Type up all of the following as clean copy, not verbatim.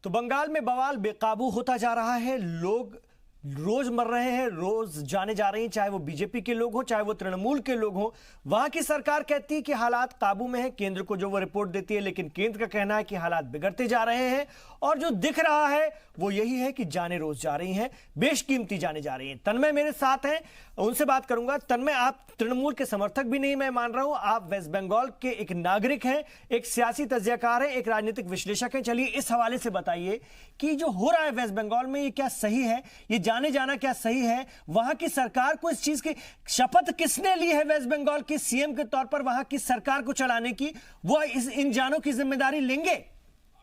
तो बंगाल में बवाल बेकाबू होता जा रहा है। लोग रोज मर रहे हैं, रोज जाने जा रही हैं, चाहे वो बीजेपी के लोग हो चाहे वो तृणमूल के लोग हो। वहां की सरकार कहती है कि हालात काबू में है, केंद्र को जो वो रिपोर्ट देती है, लेकिन केंद्र का कहना है कि हालात बिगड़ते जा रहे हैं और जो दिख रहा है वो यही है कि जाने रोज जा रही हैं, बेशकीमती जाने जा रही हैं। तन्मय मेरे साथ हैं, उनसे बात करूंगा। तन्मय, आप तृणमूल के समर्थक भी नहीं मैं मान रहा हूं, आप वेस्ट बंगाल के एक नागरिक हैं, एक सियासी तज्जियाकार हैं, एक राजनीतिक विश्लेषक हैं। चलिए इस हवाले से बताइए कि जो हो रहा है वेस्ट बंगाल में ये क्या सही है, ये जाने जाना क्या सही है? वहां की सरकार को इस चीज की शपथ किसने ली है वेस्ट बंगाल की सीएम के तौर पर वहां की सरकार को चलाने की? वो इन जानों की जिम्मेदारी लेंगे?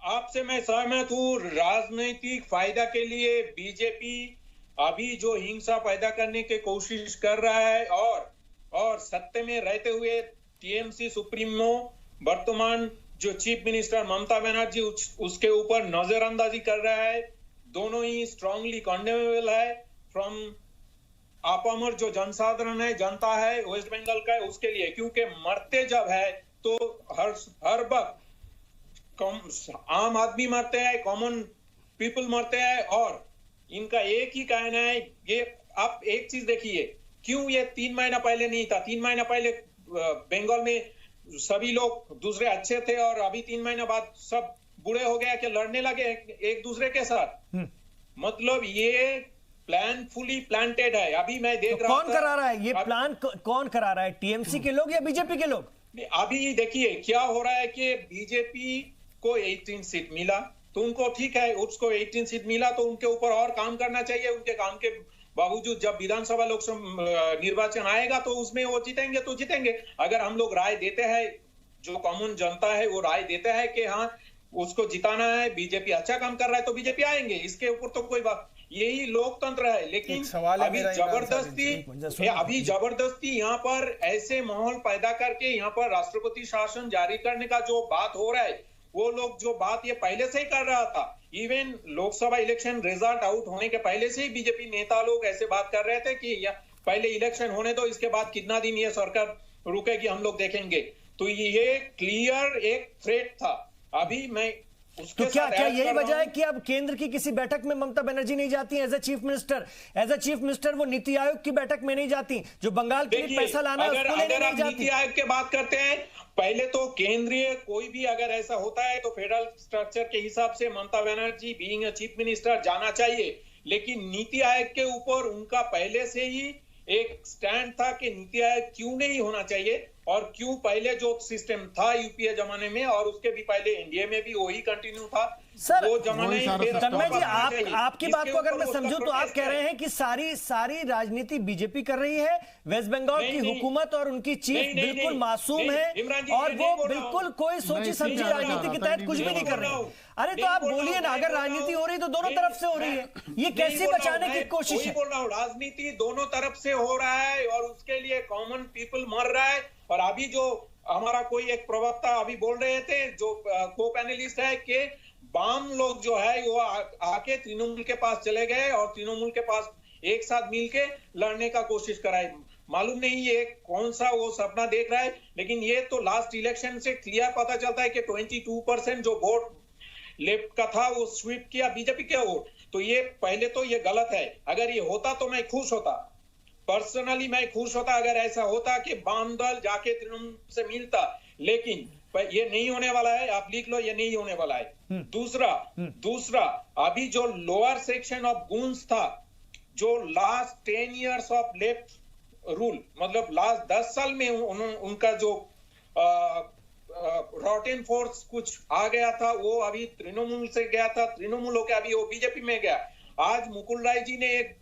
आपसे मैं सहमत हूं। राजनीतिक फायदा के लिए बीजेपी अभी जो हिंसा पैदा करने की कोशिश कर रहा है और सत्ता में रहते हुए टीएमसी सुप्रीमो वर्तमान जो चीफ मिनिस्टर ममता बनर्जी उसके ऊपर नजरअंदाजी कर रहा है, दोनों ही स्ट्रांगली कंडेमेबल है। फ्रॉम अपामर जो जनसाधारण है, जनता है वेस्ट बंगाल का, उसके लिए, क्योंकि मरते जब है तो हर वक्त आम आदमी मरते हैं, कॉमन पीपल मरते हैं और इनका एक ही कहना है। ये आप एक चीज देखिए, क्यों ये 3 महीना पहले नहीं था? 3 महीना पहले बंगाल में सभी लोग दूसरे अच्छे थे और अभी 3 महीना बाद सब बुरे हो गया कि लड़ने लगे एक दूसरे के साथ। मतलब ये प्लान फुली प्लांटेड है। अभी मैं देख रहा हूं। कौन करा रहा है ये प्लान? कौन करा रहा है, टीएमसी के लोग या बीजेपी के लोग? अभी देखिए क्या हो रहा है कि बीजेपी को 18 सीट मिला तो उनको ठीक है, उसको 18 सीट मिला तो उनके ऊपर और काम करना चाहिए। उनके काम के बावजूद जब विधानसभा लोकसभा निर्वाचन आएगा तो उसमें वो जीतेंगे तो जीतेंगे। अगर हम लोग राय देते हैं, जो कॉमन जनता है वो राय देता है कि हाँ उसको जिताना है, बीजेपी अच्छा काम कर रहा है तो बीजेपी आएंगे, इसके ऊपर तो कोई बात, यही लोकतंत्र है। लेकिन अभी जबरदस्ती यहाँ पर ऐसे माहौल पैदा करके यहाँ पर राष्ट्रपति शासन जारी करने का जो बात हो रहा है, वो लोग जो बात ये पहले से ही कर रहा था। Even Lok Sabha election result out होने के पहले से ही बीजेपी नेता लोग ऐसे बात कर रहे थे कि पहले इलेक्शन होने दो, इसके बाद कितना दिन ये सरकार रुकेगी हम लोग देखेंगे। तो ये क्लियर एक थ्रेट था। अभी मैं तो क्या यही वजह है कि अब केंद्र की किसी बैठक में ममता बनर्जी नहीं जाती as a chief minister? As a chief minister वो नीति आयोग की बैठक में नहीं जाती, जो बंगाल के लिए पैसा लाना है उसको लेने नहीं जाती। नीति आयोग की बात करते हैं, पहले तो केंद्रीय कोई भी अगर ऐसा होता है तो फेडरल स्ट्रक्चर के हिसाब से Mamata Banerjee being a chief minister जाना चाहिए। लेकिन नीति आयोग के ऊपर उनका पहले से ही एक स्टैंड था कि नीति आयोग क्यों नहीं होना चाहिए, और क्यों पहले जो सिस्टम था यूपीए जमाने में और उसके भी पहले एनडीए में भी वही कंटिन्यू था। सर वो जमाने तन्मय जी, आपकी बात को अगर मैं समझूं तो आप कह रहे हैं कि सारी राजनीति बीजेपी कर रही है, वेस्ट बंगाल की हुकूमत और उनकी चीफ बिल्कुल मासूम है और वो बिल्कुल कोई सोची समझी राजनीति के तहत कुछ भी नहीं कर रही। अरे तो आप बोलिए ना, अगर राजनीति हो रही तो दोनों तरफ से हो रही है, ये कैसे बचाने की कोशिश है? बोल रहा हूँ, राजनीति दोनों तरफ से हो रहा है और उसके लिए कॉमन पीपल मर रहा है। और अभी जो हमारा कोई एक प्रवक्ता अभी बोल रहे थे, जो को पैनलिस्ट है, कि वाम लोग जो है वो आके तृणमूल के पास चले गए और तृणमूल के पास एक साथ मिलके लड़ने का कोशिश कराए। मालूम नहीं ये कौन सा वो सपना देख रहा है, लेकिन ये तो लास्ट इलेक्शन से क्लियर पता चलता है कि 22% जो वोट लेफ्ट का था वो स्वीप किया बीजेपी के वोट। तो ये पहले तो ये गलत है। अगर ये होता तो मैं खुश होता, पर्सनली मैं खुश होता अगर ऐसा होता कि वाम दल जाके तृणमूल से मिलता, लेकिन ये नहीं होने वाला है। आप लिख लो, ये नहीं होने वाला है। दूसरा अभी जो लोअर सेक्शन ऑफ गुन्स था, जो last 10 years of left rule, मतलब लास्ट 10 साल में उनका जो रॉटेन फोर्स कुछ आ गया था, वो अभी तृणमूल से गया था, तृणमूल होकर अभी वो बीजेपी में गया। आज मुकुल राय जी ने एक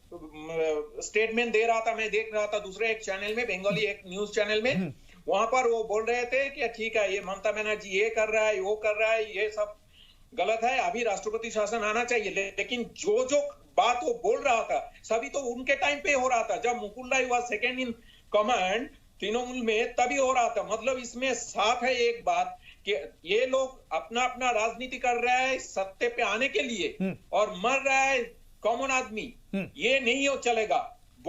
स्टेटमेंट दे रहा था, मैं देख रहा था दूसरे एक चैनल में, बंगाली एक न्यूज चैनल में, वहां पर वो बोल रहे थे कि ठीक है ये ममता बनर्जी ये कर रहा है, वो कर रहा है, ये सब गलत है, अभी राष्ट्रपति शासन आना चाहिए। लेकिन जो बात वो बोल रहा था सभी तो उनके टाइम पे हो रहा था, जब मुकुल राय हुआ सेकेंड इन कमांड तृणमूल में, तभी हो रहा था। मतलब इसमें साफ है एक बात कि ये लोग अपना अपना राजनीति कर रहा है सत्ते पे आने के लिए और मर रहा है कॉमन आदमी। ये नहीं हो चलेगा।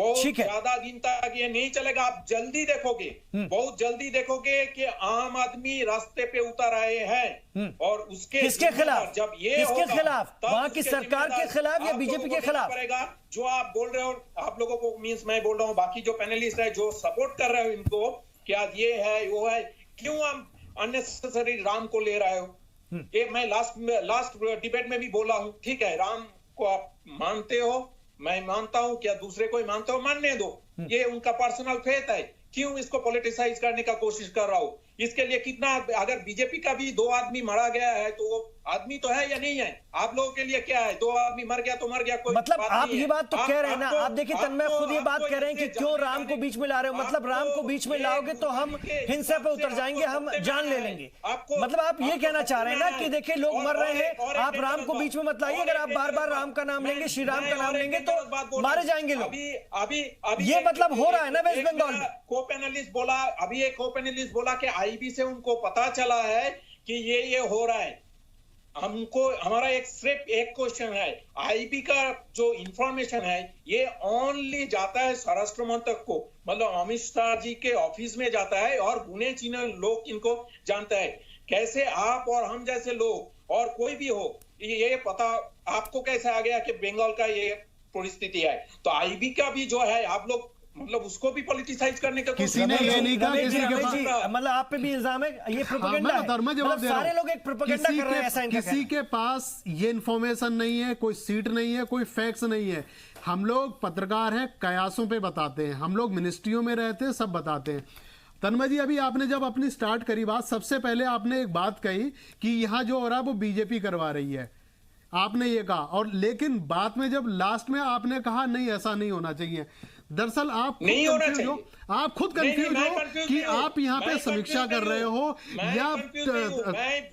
बहुत ठीक है। ज्यादा दिन तक ये नहीं चलेगा। आप जल्दी देखोगे, बहुत जल्दी देखोगे कि आम आदमी रास्ते पे उतर आए हैं और उसके किसके खिलाफ? जब ये किसके होगा, खिलाफ? तब वहां की उसके सरकार के जिम्मेदार खिलाफ या आप बीजेपी लोगों के को खिलाफ? देना पड़ेगा। जो आप बोल रहे हो, आप लोगों को मीन्स मैं बोल रहा हूँ, बाकी जो पैनलिस्ट है जो सपोर्ट कर रहे हो इनको, क्या ये है वो है, क्यों हम अननेसेसरी राम को ले रहे हो? ये मैं लास्ट डिबेट में भी बोला हूं, ठीक है, राम को आप मानते हो, मैं मानता हूं, क्या दूसरे को ही मानते हो, मानने दो, ये उनका पर्सनल फेथ है। क्यों इसको पॉलिटिसाइज करने का कोशिश कर रहा हूं? इसके लिए कितना, अगर बीजेपी का भी 2 आदमी मारा गया है तो वो आदमी तो है या नहीं है? आप लोगों के लिए क्या है? 2 आदमी मर गया तो मर गया, कोई मतलब बात आप नहीं ये है। बात तो कह रहे हैं ना, आप देखिए तन्मय खुद ये बात कह रहे हैं कि क्यों राम को बीच में ला रहे हो, मतलब राम को बीच में लाओगे तो हम हिंसा पे उतर जाएंगे, हम जान ले लेंगे। मतलब आप ये कहना चाह रहे हैं ना कि देखिए लोग मर रहे हैं, आप राम को बीच में मत लाइए। अगर आप बार बार राम का नाम लेंगे, श्री राम का नाम लेंगे तो मारे जाएंगे लोग। अभी ये मतलब हो रहा है ना वेस्ट बंगाल में। को-पैनलिस्ट बोला, अभी एक को-पैनलिस्ट बोला कि आईबी से उनको पता चला है कि ये हो रहा है। हमको, हमारा सिर्फ एक क्वेश्चन है, आईबी का जो इंफॉर्मेशन है ये ओनली जाता है स्वराष्ट्र मंत्री को, मतलब अमित शाह जी के ऑफिस में जाता है और गुने चुने लोग इनको जानते हैं। कैसे आप और हम जैसे लोग और कोई भी हो, ये पता आपको कैसे आ गया कि बंगाल का ये परिस्थिति है? तो आईबी का भी जो है आप लोग मतलब उसको भी पॉलिटिसाइज करने का किसी ने ये नहीं कहा किसी के पास, मतलब आप पे भी इल्जाम है ये प्रोपेगेंडा है, मतलब सारे लोग एक प्रोपेगेंडा कर रहे हैं, ऐसा इनका किसी के पास ये इन्फॉर्मेशन नहीं है, कोई सीट नहीं है, कोई फैक्ट्स नहीं है। हम लोग पत्रकार हैं, कयासों पे बताते हैं, हम लोग मिनिस्ट्रियों में रहते हैं, सब बताते हैं। तन्मय जी, अभी आपने जब अपनी स्टार्ट करी बात, सबसे पहले आपने एक बात कही कि यहाँ जो हो रहा है वो बीजेपी करवा रही है, आपने ये कहा, और लेकिन बाद में जब लास्ट में आपने कहा नहीं ऐसा नहीं होना चाहिए। दरअसल आप नहीं होना चाहिए, आप खुद कंफ्यूज हो कि आप यहाँ पे समीक्षा कर रहे हो या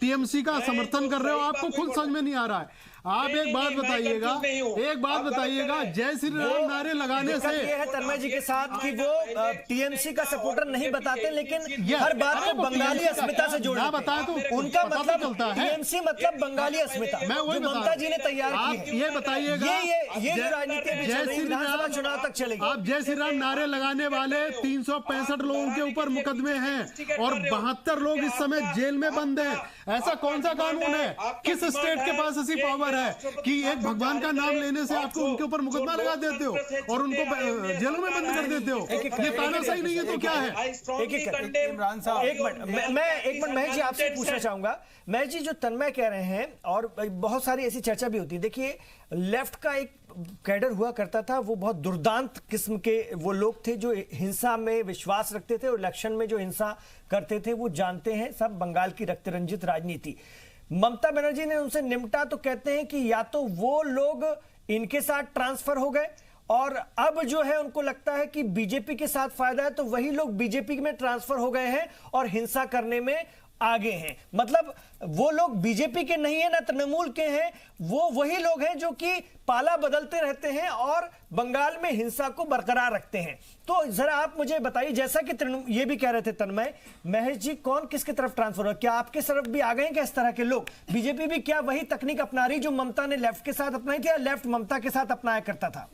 टीएमसी का समर्थन कर रहे हो, आपको खुद समझ में नहीं आ रहा है। आप एक बात बताइएगा, जय श्री राम नारे लगाने से ये है तन्मय जी के साथ कि वो टीएमसी का सपोर्टर नहीं बताते, लेकिन हर बात को बंगाली अस्मिता से जोड़ बताए तो उनका मतलब चलता है टीएमसी मतलब बंगाली अस्मिता, मैं वही ममता जी ने तैयार की आप ये बताइए, ये जो राजनीति विधानसभा चुनाव तक चलेगी। आप जय श्री राम नारे लगाने वाले 365 लोगों के ऊपर मुकदमे हैं और 72 लोग इस समय जेल में बंद हैं। ऐसा कौन सा कानून है, किस स्टेट के पास ऐसी पावर है कि एक भगवान का नाम लेने से आपको उनके ऊपर मुकदमा लगा देते हो और उनको जेलों में बंद कर देते हो? ये तानाशाही नहीं है तो क्या है? इमरान साहब, एक मिनट महेश जी आपसे पूछना चाहूंगा। महेश जी, जो तन्मय कह रहे हैं और बहुत सारी ऐसी चर्चा भी होती है, देखिए लेफ्ट का एक कैडर हुआ करता था, वो बहुत दुर्दांत किस्म के वो लोग थे जो हिंसा में विश्वास रखते थे और इलेक्शन में जो हिंसा करते थे वो जानते हैं सब बंगाल की रक्त रंजित राजनीति। ममता बनर्जी ने उनसे निपटा तो कहते हैं कि या तो वो लोग इनके साथ ट्रांसफर हो गए और अब जो है उनको लगता है कि बीजेपी के साथ फायदा है, तो वही लोग बीजेपी में ट्रांसफर हो गए हैं और हिंसा करने में आगे हैं। मतलब वो लोग बीजेपी के नहीं है ना तृणमूल के हैं, वो वही लोग हैं जो कि पाला बदलते रहते हैं और बंगाल में हिंसा को बरकरार रखते हैं। तो जरा आप मुझे बताइए, जैसा कि ये भी कह रहे थे तन्मय, महेश जी, कौन किसकी तरफ ट्रांसफर हो? क्या आपके तरफ भी आ गए हैं क्या इस तरह के लोग? बीजेपी भी क्या वही तकनीक अपना रही जो ममता ने लेफ्ट के साथ अपनाई थी या लेफ्ट ममता के साथ अपनाया करता था?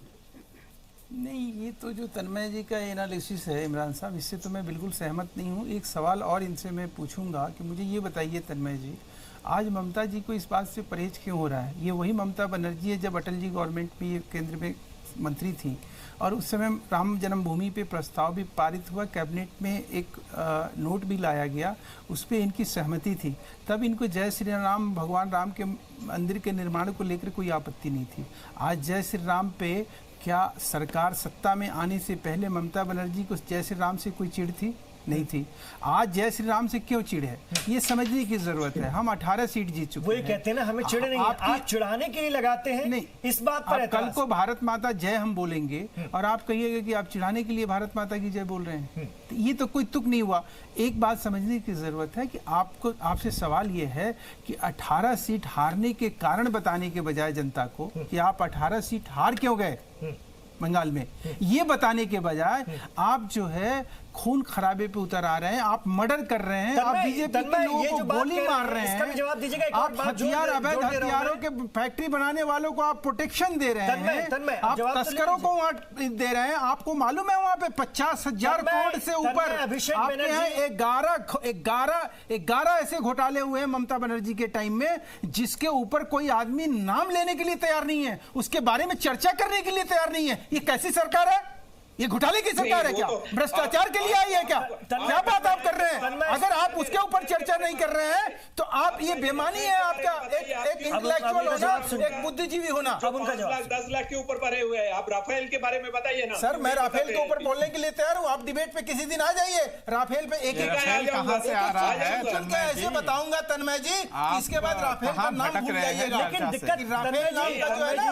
नहीं, ये तो जो तन्मय जी का एनालिसिस है इमरान साहब, इससे तो मैं बिल्कुल सहमत नहीं हूँ। एक सवाल और इनसे मैं पूछूंगा कि मुझे ये बताइए तन्मय जी, आज ममता जी को इस बात से परहेज क्यों हो रहा है? ये वही ममता बनर्जी है जब अटल जी गवर्नमेंट में ये केंद्र में मंत्री थी और उस समय राम जन्मभूमि पे प्रस्ताव भी पारित हुआ, कैबिनेट में एक नोट भी लाया गया, उस पर इनकी सहमति थी। तब इनको जय श्री राम, भगवान राम के मंदिर के निर्माण को लेकर कोई आपत्ति नहीं थी। आज जय श्री राम पे क्या सरकार सत्ता में आने से पहले ममता बनर्जी को जय श्री राम से कोई चिढ़ थी? नहीं थी। आज जय श्री राम से क्यों चिढ़ है, ये समझने की जरूरत है। हम 18 सीट जीत चुके हैं। वो कहते हैं ना हमें चिढ़ नहीं है, आप चिढ़ाने के लिए लगाते हैं। नहीं, इस बात पर कल को भारत माता जय हम बोलेंगे और आप कहिएगा कि आप चिढ़ाने के लिए भारत माता की जय बोल रहे हैं, तो ये तो कोई तुक नहीं हुआ। एक बात समझने की जरूरत है कि आपसे सवाल ये है कि 18 सीट हारने के कारण बताने के बजाय जनता को कि आप 18 सीट हार क्यों गए बंगाल में, ये बताने के बजाय आप जो है खून खराबे पे उतर आ रहे हैं, आप मर्डर कर रहे हैं, आप बीजेपी के लोगों को गोली मार रहे हैं, जवाब दीजिएगा। आप हथियार, अवैध हथियारों के फैक्ट्री बनाने वालों को आप प्रोटेक्शन दे रहे हैं, आप तस्करों को वहां दे रहे हैं। आपको मालूम है वहां पे 50,000 करोड़ से ऊपर आपके यहाँ 11 ऐसे घोटाले हुए हैं ममता बनर्जी के टाइम में, जिसके ऊपर कोई आदमी नाम लेने के लिए तैयार नहीं है, उसके बारे में चर्चा करने के लिए तैयार नहीं है। ये कैसी सरकार है? ये घोटाले की सरकार है क्या? भ्रष्टाचार के लिए आई है क्या? क्या बात आप कर रहे हैं? अगर आप उसके ऊपर चर्चा नहीं कर रहे हैं तो आप, ये बेमानी है आपका, एक इंटेलेक्चुअल होना, एक बुद्धिजीवी होना। अब उनका जवाब 10 लाख के ऊपर पड़े हुए हैं। आप राफेल के बारे में बताइए ना। सर, मैं राफेल के ऊपर बोलने के लिए तैयार हूँ, आप डिबेट पे किसी दिन आ जाइए। राफेल पे एक कहां से आ रहा है ऐसे बताऊंगा तन्मय जी, इसके बाद राफेल का नाम भूल जाइएगा। लेकिन दिक्कत राफेल नाम का जो है ना,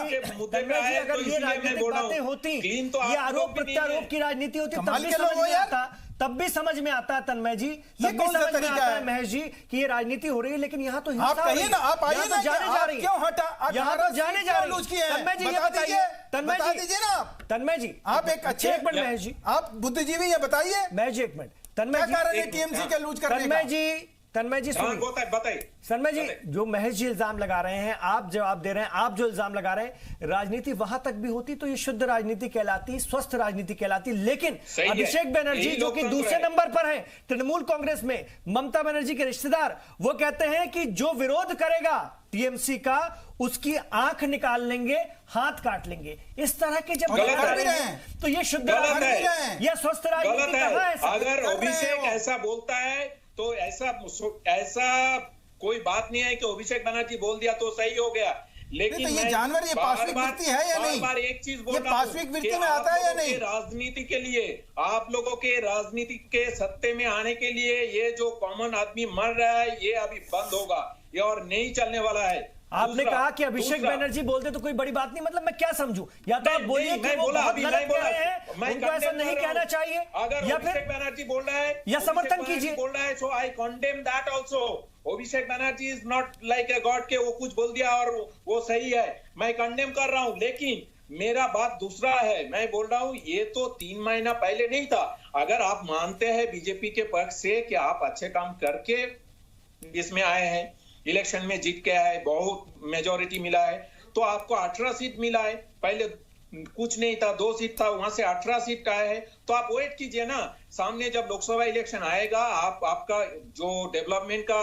अगर ये राजनीतिक बातें होती, ये आरोप प्रत्यारोप की राजनीति होती, तब भी समझ में आता, तब भी समझ में आता है तन्मय जी, ये कौन सा तरीका है महेश जी कि ये राजनीति हो रही है, लेकिन यहाँ तो आप कहिए ना, आप आइए ना, जाने जा रही है, क्यों हटा, यहाँ तो जाने जा रही है। तन्मय जी ये बताइए, बता दीजिए ना आप, तन्मय जी आप एक अच्छे, एक मिनट महेश जी, आप बुद्धिजीवी हैं, बताइए महेश जी एक मिनट। तन्मय जी, क्या कारण है टीएमसी का लूज करने का? तन्मय जी सुनिए, बताइए तन्मय जी, जो महेश जी इल्जाम लगा रहे हैं, आप जवाब दे रहे हैं, आप जो इल्जाम लगा रहे हैं, राजनीति वहां तक भी होती तो ये शुद्ध राजनीति कहलाती, स्वस्थ राजनीति कहलाती। लेकिन अभिषेक बनर्जी जो कि दूसरे नंबर पर हैं तृणमूल कांग्रेस में, ममता बनर्जी के रिश्तेदार, वो कहते हैं कि जो विरोध करेगा टीएमसी का, उसकी आंख निकाल लेंगे, हाथ काट लेंगे। इस तरह के जब कर भी रहे हैं तो ये शुद्ध राजनीति या स्वस्थ राजनीति कहां है? अगर अभिषेक ऐसा बोलता है तो ऐसा कोई बात नहीं है कि अभिषेक बनर्जी बोल दिया तो सही हो गया। लेकिन तो ये जानवर, ये पाश्विक वृत्ति है या नहीं? बार एक चीज बोल रहा हूं, पाश्विक वृत्ति में आता है या नहीं? राजनीति के लिए, आप लोगों के राजनीति के सत्ते में आने के लिए ये जो कॉमन आदमी मर रहा है, ये अभी बंद होगा, ये और नहीं चलने वाला है। आपने कहा कि अभिषेक बनर्जी बोलते तो कोई बड़ी बात नहीं, मतलब मैं क्या समझूं? या तो आप बोलिए कि वो बहुत गलत कह रहे हैं, उनको ऐसा नहीं कहना चाहिए, अगर या अभिषेक फिर बनर्जी बोल रहा है या समर्थन कीजिए, बोल रहा है, so I condemn that also. Abhishek Banerjee is not like a god के वो कुछ बोल दिया और वो सही है, मैं कंडेम कर रहा हूं। लेकिन मेरा बात दूसरा है, मैं बोल रहा हूं ये तो 3 महीना पहले नहीं था। अगर आप मानते हैं बीजेपी के पक्ष से कि आप अच्छे काम करके इसमें आए हैं, इलेक्शन में जीत के आए, बहुत मेजॉरिटी मिला है, तो आपको 18 सीट मिला है, पहले कुछ नहीं था, 2 सीट था, वहां से 18 सीट आए हैं, तो आप वेट कीजिए ना। सामने जब लोकसभा इलेक्शन आएगा, आपका जो डेवलपमेंट का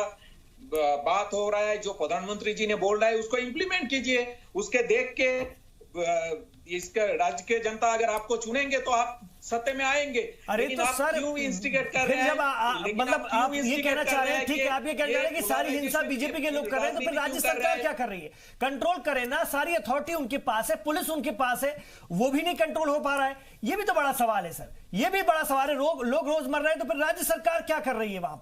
बात हो रहा है, जो प्रधानमंत्री जी ने बोल रहा है, उसको इंप्लीमेंट कीजिए। उसके देख के इसका राज्य के जनता अगर आपको चुनेंगे तो आप सत्ते में आएंगे। अरे तो सर, क्यों इंस्टिगेट कर रहे हैं? मतलब आप ये कहना चाह रहे हैं, ठीक है, आप ये कहना चाह रहे हैं कि सारी हिंसा बीजेपी के लोग कर रहे हैं, तो फिर राज्य सरकार क्या कर रही है? कंट्रोल करे ना, सारी अथॉरिटी उनके पास है, पुलिस उनके पास है, वो भी नहीं कंट्रोल हो पा रहा है। ये भी तो बड़ा सवाल है सर, ये भी बड़ा सवाल है। लोग रोज मर रहे हैं, तो फिर राज्य सरकार क्या कर रही है वहां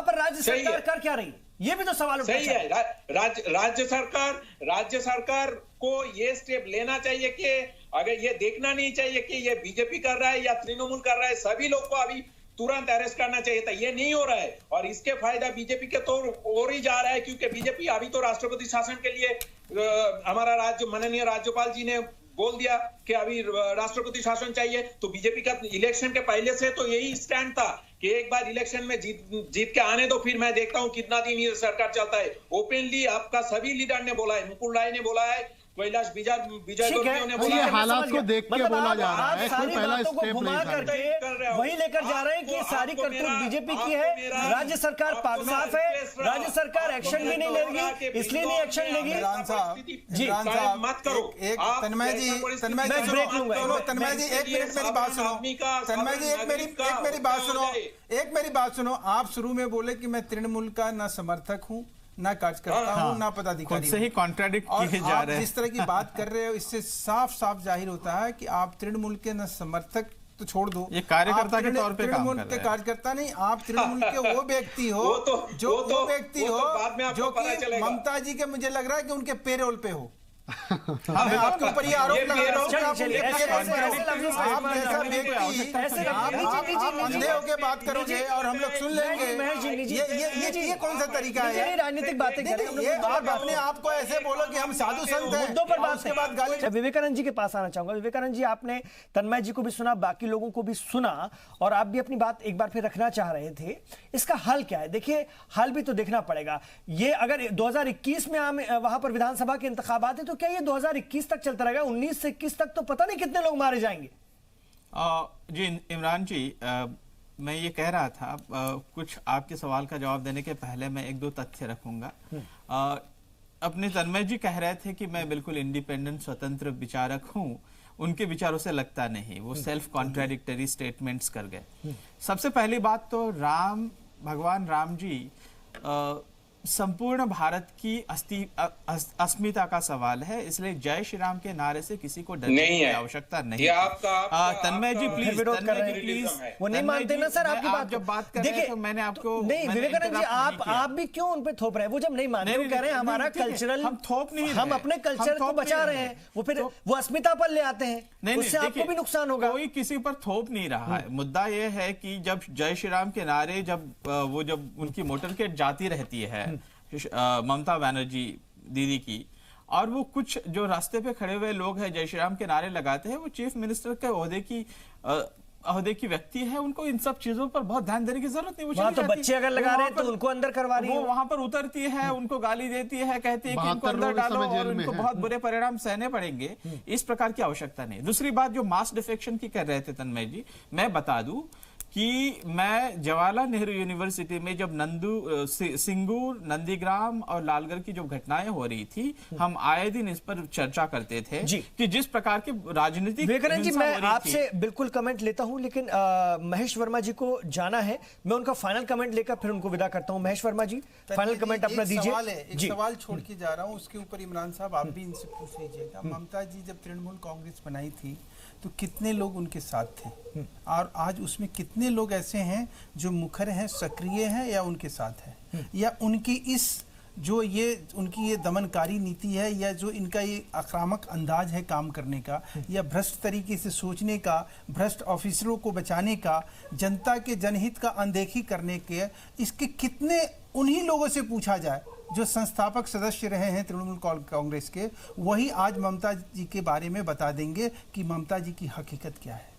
पर राज्य सरकार कर क्या रही है? ये भी तो सवाल सही है। राज्य सरकार को ये स्टेप लेना चाहिए कि अगर ये देखना नहीं चाहिए कि ये बीजेपी कर रहा है या तृणमूल कर रहा है, सभी लोग को अभी तुरंत अरेस्ट करना चाहिए था। ये नहीं हो रहा है और इसके फायदा बीजेपी के तो और ही जा रहा है, क्योंकि बीजेपी अभी तो राष्ट्रपति शासन के लिए हमारा माननीय राज्यपाल जी ने बोल दिया कि अभी राष्ट्रपति शासन चाहिए। तो बीजेपी का इलेक्शन के पहले से तो यही स्टैंड था कि एक बार इलेक्शन में जीत के आने दो, फिर मैं देखता हूं कितना दिन ये सरकार चलता है। ओपनली आपका सभी लीडर ने बोला है, मुकुल राय ने बोला है, कैलाश विजय ने बोला है। हालात को देख के बोला जा रहा है, कोई पहला स्टेप नहीं करके वही लेकर जा रहे हैं कि सारी करतूत बीजेपी की है, राज्य सरकार पाक साफ है, राज्य सरकार एक्शन भी नहीं लेगी, इसलिए नहीं एक्शन लेगी। जी मत करो। तन्मय जी ब्रेक लूंगा। तन्मय जी 1 मिनट मेरी बात सुनो। तन्मय जी एक मेरी बात सुनो। आप शुरू में बोले कि मैं तृणमूल का न समर्थक हूँ, ना कार्यकर्ता हूं, ना पदाधिकारी से ही कॉन्ट्राडिक्ट किए जा रहे हैं। जिस तरह की बात कर रहे हो, इससे साफ साफ जाहिर होता है कि आप तृणमूल के न समर्थक तो छोड़ दो, ये कार्यकर्ता के तौर पे काम कर रहे हैं। तृणमूल के कार्यकर्ता नहीं, आप तृणमूल के वो व्यक्ति हो जो कि ममता जी के, मुझे लग रहा है कि उनके पेरोल पे हो। मैं आपके ऊपर ये आरोप लगा रहा हूं कि आप अंधे होकर बात करोगे और हम लोग सुन लेंगे। ये कौन सा तरीका है? राजनीतिक बातें आप अपने आप को ऐसे बोलो कि हम साधु संत हैं, मुद्दों पर बात उसके बाद गाली। विवेकानंद जी के पास आना चाहूंगा। विवेकानंद जी, आपने तन्मय जी को भी सुना, बाकी लोगों को भी सुना, और आप भी अपनी बात एक बार फिर रखना चाह रहे थे। इसका हल क्या है? देखिए, हल भी तो देखना पड़ेगा। ये अगर 2021 में वहां पर विधानसभा के इंतखाबात है तो क्या ये 2021 तक चलता रहेगा? 19 से 21 तक तो पता नहीं कितने लोग मारे जाएंगे। जी इमरान जी, मैं ये कह रहा था, कुछ आपके सवाल का जवाब देने के पहले मैं एक दो तथ्य रखूंगा। अपने तन्मय जी कह रहे थे कि मैं बिल्कुल इंडिपेंडेंट स्वतंत्र विचारक हूं, उनके विचारों से लगता नहीं, वो सेल्फ कॉन्ट्राडिक्टरी स्टेटमेंट्स कर गए। सबसे पहली बात तो भगवान राम जी संपूर्ण भारत की अस्मिता का सवाल है, इसलिए जय श्री राम के नारे से किसी को डरने की आवश्यकता नहीं है। तन्मय जी प्लीज, वो नहीं मानते ना सर आपकी बात। जब बात कर रहे हैं तो मैंने आपको नहीं, विवेकानंद जी आप भी क्यों उन पे थोप रहे हैं? वो जब नहीं मानते, वो कह रहे हैं हमारा कल्चरल, हम थोप नहीं, हम अपने कल्चर को बचा रहे हैं, वो फिर वो अस्मिता पर ले आते हैं, उससे आपको भी नुकसान होगा। कोई किसी पर थोप नहीं रहा है। मुद्दा ये है कि जब जय श्री राम के नारे, जब उनकी मोटरकेट जाती रहती है ममता बनर्जी दीदी की, और वो कुछ जो रास्ते पे खड़े हुए लोग हैं जय श्री राम के नारे लगाते हैं, वो चीफ मिनिस्टर के ओहदे की व्यक्ति है, उनको इन सब चीजों पर बहुत ध्यान देने की जरूरत नहीं। वहाँ तो बच्चे अगर लगा रहे हैं तो उनको अंदर करवा रही है, वो वहां पर उतरती है, उनको गाली देती है, कहती है कि इनको अंदर डालो और उनको बहुत बुरे परिणाम सहने पड़ेंगे। इस प्रकार की आवश्यकता नहीं। दूसरी बात, जो मास डिफेक्शन की कर रहे थे तन्मय जी, मैं बता दूं कि मैं जवाहरलाल नेहरू यूनिवर्सिटी में जब सिंगूर, नंदीग्राम और लालगढ़ की जो घटनाएं हो रही थी, हम आए दिन इस पर चर्चा करते थे कि जिस प्रकार की राजनीतिक विवेकानंद जी, मैं आपसे बिल्कुल कमेंट लेता हूं, लेकिन महेश वर्मा जी को जाना है, मैं उनका फाइनल कमेंट लेकर फिर उनको विदा करता हूं। महेश वर्मा जी, फाइनल कमेंट अपना दीजिए। एक सवाल छोड़ के जा रहा हूं, उसके ऊपर इमरान साहब आप भी इनसे पूछ लीजिएगा। ममता जी जब तृणमूल कांग्रेस बनाई थी तो कितने लोग उनके साथ थे, और आज उसमें कितने लोग ऐसे हैं जो मुखर हैं, सक्रिय हैं, या उनके साथ हैं, या उनकी उनकी ये दमनकारी नीति है, या जो इनका ये आक्रामक अंदाज है काम करने का, या भ्रष्ट तरीके से सोचने का, भ्रष्ट ऑफिसरों को बचाने का, जनता के जनहित का अनदेखी करने के, इसके कितने उन्हीं लोगों से पूछा जाए जो संस्थापक सदस्य रहे हैं तृणमूल कांग्रेस के, वही आज ममता जी के बारे में बता देंगे कि ममता जी की हकीकत क्या है।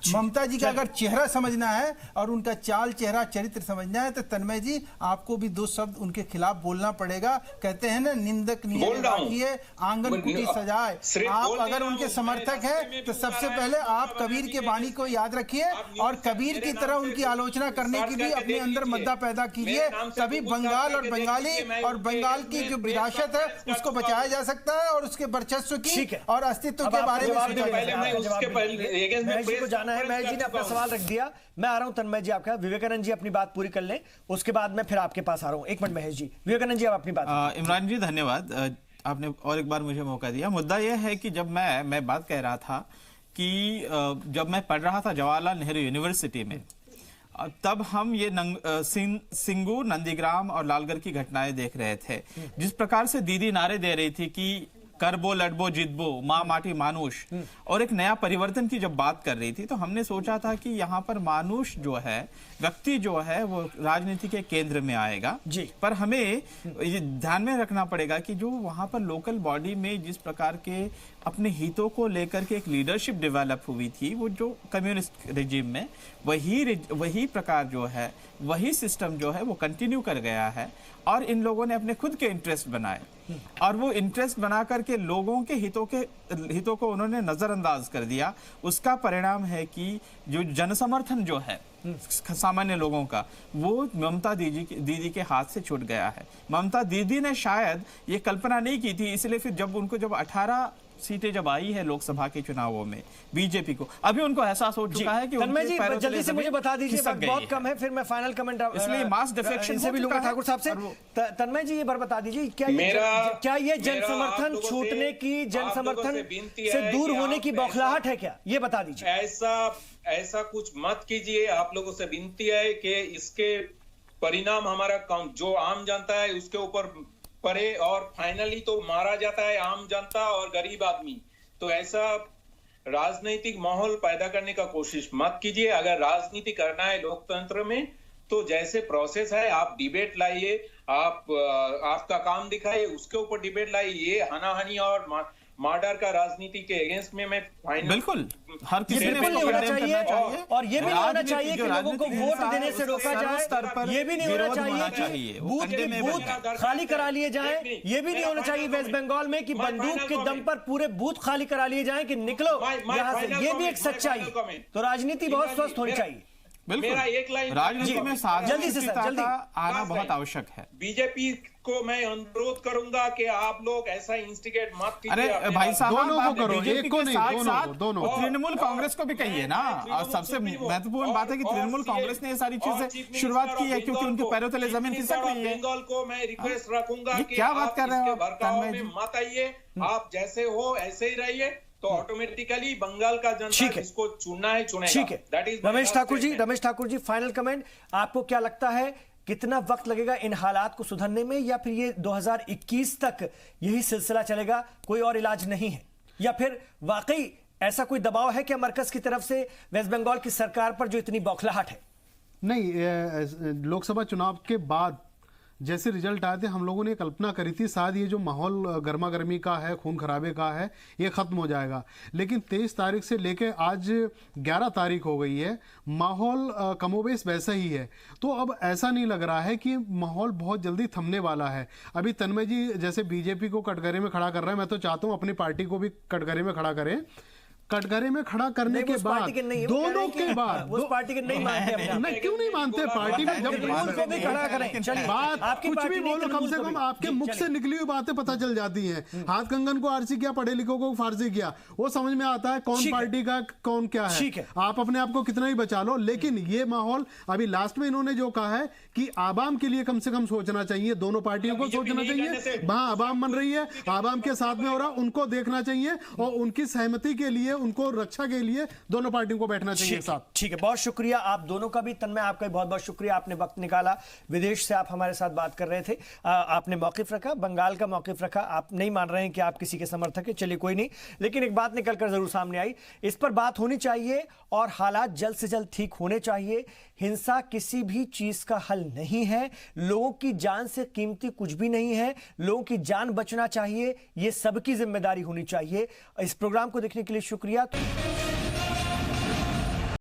ममता जी का अगर चेहरा समझना है और उनका चाल चेहरा चरित्र समझना है तो तन्मय जी आपको भी दो शब्द उनके खिलाफ बोलना पड़ेगा। कहते हैं ना, निंदक निंदिए आंगन कुटी सजाए। आप अगर उनके समर्थक हैं तो सबसे पहले आप कबीर के वाणी को याद रखिए और कबीर की तरह उनकी आलोचना करने की भी अपने अंदर मद्दा पैदा कीजिए, तभी बंगाल और बंगाली और बंगाल की जो विरासत है उसको बचाया जा सकता है और उसके वर्चस्व की और अस्तित्व के बारे में है। महेश जी ने अपना सवाल रख दिया, मैं आ रहा हूं तन्मय जी आपका। विवेकानंद जी अपनी बात पूरी कर लें, उसके बाद मैं फिर आपके पास आ रहा हूं। एक मिनट महेश जी, विवेकानंद जी आप अपनी बात। इमरान जी धन्यवाद, आपने और एक बार मुझे मौका दिया। मुद्दा यह है कि जब मैं बात कह रहा था कि जब मैं पढ़ रहा था जवाहरलाल नेहरू यूनिवर्सिटी में, तब हम ये सिंगूर, नंदीग्राम और लालगढ़ की घटनाएं देख रहे थे। जिस प्रकार से दीदी नारे दे रही थी कि करबो लड़बो जितबो माँ माटी मानुष, और एक नया परिवर्तन की जब बात कर रही थी, तो हमने सोचा था कि यहाँ पर मानुष जो है, व्यक्ति जो है, वो राजनीति के केंद्र में आएगा जी। पर हमें ये ध्यान में रखना पड़ेगा कि जो वहाँ पर लोकल बॉडी में जिस प्रकार के अपने हितों को लेकर के एक लीडरशिप डेवलप हुई थी, वो जो कम्युनिस्ट रिजीम में वही प्रकार जो है, वही सिस्टम जो है वो कंटिन्यू कर गया है, और इन लोगों ने अपने खुद के इंटरेस्ट बनाए, और वो इंटरेस्ट बना करके लोगों के हितों को उन्होंने नजरअंदाज कर दिया। उसका परिणाम है कि जो जनसमर्थन जो है सामान्य लोगों का, वो ममता दीदी के हाथ से छूट गया है। ममता दीदी ने शायद ये कल्पना नहीं की थी, इसलिए फिर जब 18 सीटें जब आई है लोकसभा के चुनावों में बीजेपी को, अभी उनको एहसास हो चुका है कि तन्मय जी जल्दी से मुझे बता दीजिए, बहुत कम है, फिर मैं फाइनल कमेंट, इसलिए मास डिफेक्शन से भी लूंगा ठाकुर साहब से। तन्मय जी ये बार बता दीजिए, क्या ये जनसमर्थन छूटने की, जनसमर्थन से दूर होने की बौखलाहट है क्या? ये बता दीजिए। ऐसा कुछ मत कीजिए, आप लोगों से विनती है कि इसके परिणाम हमारा जो आम जनता है उसके ऊपर पड़े और फाइनली तो मारा जाता है आम जनता और गरीब आदमी। तो ऐसा राजनीतिक माहौल पैदा करने का कोशिश मत कीजिए। अगर राजनीति करना है लोकतंत्र में तो जैसे प्रोसेस है, आप डिबेट लाइए, आप आपका काम दिखाइए, उसके ऊपर डिबेट लाइए। ये हनाहनी और मर्डर का राजनीति के अगेंस्ट में मैं फाइनल बिल्कुल हर किसी ने बिल्कुल नहीं होना चाहिए और ये भी नहीं होना चाहिए कि लोगों को वोट देने से रोका जाए। ये भी नहीं होना चाहिए कि बूथ खाली करा लिए जाए। ये भी नहीं होना चाहिए वेस्ट बंगाल में कि बंदूक के दम पर पूरे बूथ खाली करा लिए जाए कि निकलो यहाँ से। ये भी एक सच्चाई है। तो राजनीति बहुत स्वस्थ होनी चाहिए। मेरा एक लाइन राजनीति में जल्दी से सर, जल्दी आना बहुत आवश्यक है। बीजेपी को मैं अनुरोध करूंगा कि आप लोग ऐसा इंस्टिगेट मत कीजिए। अरे भाई साहब, दोनों को करो, बीजेपी एक को के नहीं, साथ दोनों साथ को, दोनों को। तृणमूल कांग्रेस को भी कहिए ना। और सबसे महत्वपूर्ण बात है कि तृणमूल कांग्रेस ने ये सारी चीजें शुरुआत की है क्योंकि उनके पैरों तले जमीन खिसक रही है। बंगाल को मैं रिक्वेस्ट रखूंगा ये कि क्या बात कर रहे हो आप भड़काव में मत आइए। आप जैसे हो ऐसे ही रहिए तो ऑटोमेटिकली बंगाल का जनता जिसको चुनना है चुनेगा। ठीक है रमेश ठाकुर जी फाइनल कमेंट। आपको क्या लगता है कितना वक्त लगेगा इन हालात को सुधरने में, या फिर ये 2021 तक यही सिलसिला चलेगा, कोई और इलाज नहीं है, या फिर वाकई ऐसा कोई दबाव है क्या मरकज की तरफ से वेस्ट बंगाल की सरकार पर जो इतनी बौखलाहट है? नहीं, लोकसभा चुनाव के बाद जैसे रिजल्ट आए थे हम लोगों ने कल्पना करी थी शायद ये जो माहौल गर्मा गर्मी का है, खून खराबे का है, ये खत्म हो जाएगा। लेकिन 23 तारीख से लेके आज 11 तारीख हो गई है, माहौल कमोबेश वैसा ही है। तो अब ऐसा नहीं लग रहा है कि माहौल बहुत जल्दी थमने वाला है। अभी तन्मय जी जैसे बीजेपी को कटघरे में खड़ा कर रहे हैं, मैं तो चाहता हूं अपनी पार्टी को भी कटघरे में खड़ा करें। कटघरे में खड़ा करने के बाद दोनों के बाद उस पार्टी के नहीं मानते नहीं, क्यों नहीं मानते? पार्टी में जब खड़ा करें, चलिए बात कुछ भी बोलो, कम से कम आपके मुख से निकली हुई बातें पता चल जाती हैं। हाथ कंगन को आरसी किया, पढ़े लिखों को फारसी किया, वो समझ में आता है कौन पार्टी का कौन क्या है। आप अपने आप को कितना ही बचा लो, लेकिन ये माहौल अभी लास्ट में इन्होंने जो कहा है कि आवाम के लिए कम से कम सोचना चाहिए, दोनों पार्टियों को सोचना चाहिए। वहां आवाम बन रही है, आवाम के साथ में हो रहा, उनको देखना चाहिए और उनकी सहमति के लिए, उनको रक्षा के लिए दोनों पार्टियों को बैठना चाहिए साथ। ठीक है, बहुत शुक्रिया आप दोनों का भी। तन्मय आपका भी बहुत बहुत शुक्रिया, आपने वक्त निकाला, विदेश से आप हमारे साथ बात कर रहे थे, आपने मौकिफ रखा, बंगाल का मौकिफ रखा। आप नहीं मान रहे हैं कि आप किसी के समर्थक हैं, चलिए कोई नहीं, लेकिन एक बात निकलकर जरूर सामने आई, इस पर बात होनी चाहिए और हालात जल्द से जल्द ठीक होने चाहिए। हिंसा किसी भी चीज का हल नहीं है, लोगों की जान से कीमती कुछ भी नहीं है, लोगों की जान बचना चाहिए, यह सबकी जिम्मेदारी होनी चाहिए। इस प्रोग्राम को देखने के लिए शुक्रिया।